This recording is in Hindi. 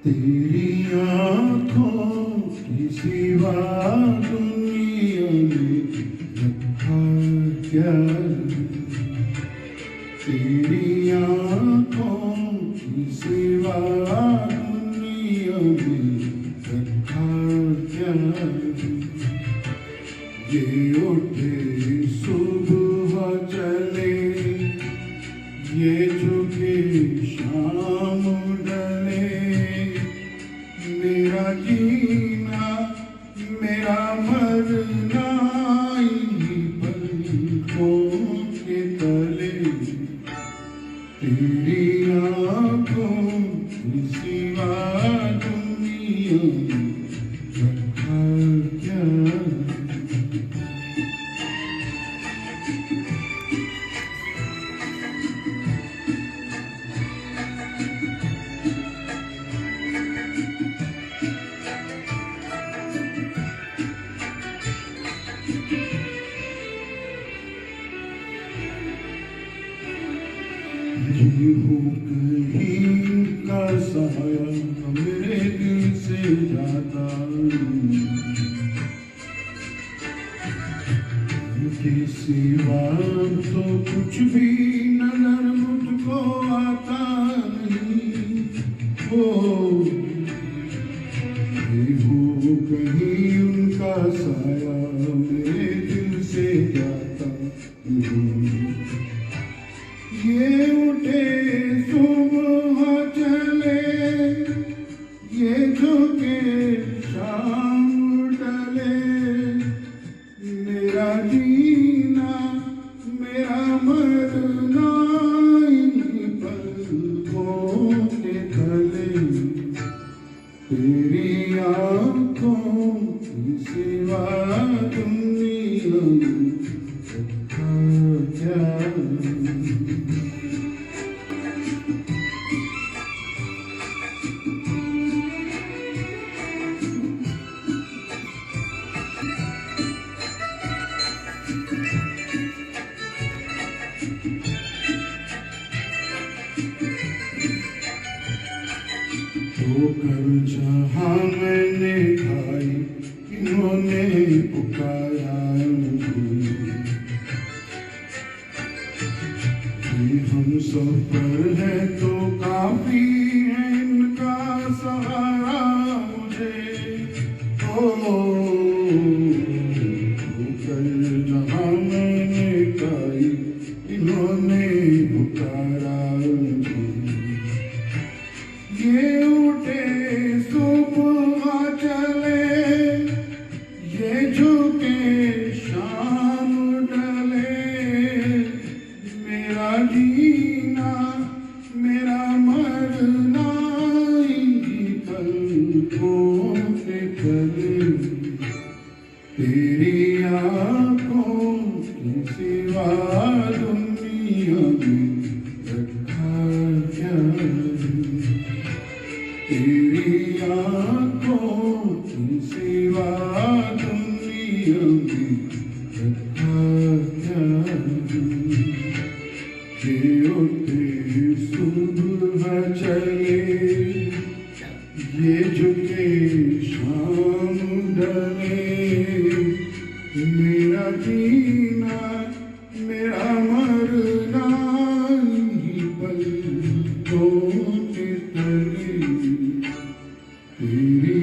तेरी आँखों की सिवा दुनिया में रखा क्या? तेरी आँखों की सिवा दुनिया में रखा क्या? ये उठे सुबह चले, ये झुके शाम ढले, मेरा जीना मेरा मरना इन्हीं पलकों के तले। तेरी आँखों की सिवा दुनिया में रखा क्या? हूँ कहीं का साया मेरे दिल से जाता, उनके सिवा तो कुछ भी नजर मुझको आता नहीं। हो कहीं उनका साया मेरे दिल से जाता नहीं। ये उठे सुबह चले, ये झुके शाम ढले, मेरा जीना मेरा मरना इन्हीं पलकों के तले। तेरी आँखों की सिवा दुनिया में रखा क्या? ठोकर जहाँ मैंने खाई, इन्होंने पुकारा मुझे। ये हम सफर है तो काफी है इनका सहारा मुझे। ठोकर जहाँ मैंने खाई, इन्होंने पुकारा मुझे। ये उठे सुबह चले, ये झुके शाम ढले, मेरा जीना मेरा मरना इन्हीं पलकों के तले। तेरी आँखों की सिवा दुनिया में रखा क्या? तेरी आँखों की सिवा दुनिया में रखा क्या? ये उठे सुबह चले, ये झुके शाम ढले, मेरा जीना मेरा मरना इन्हीं पलकों के तले। तेरी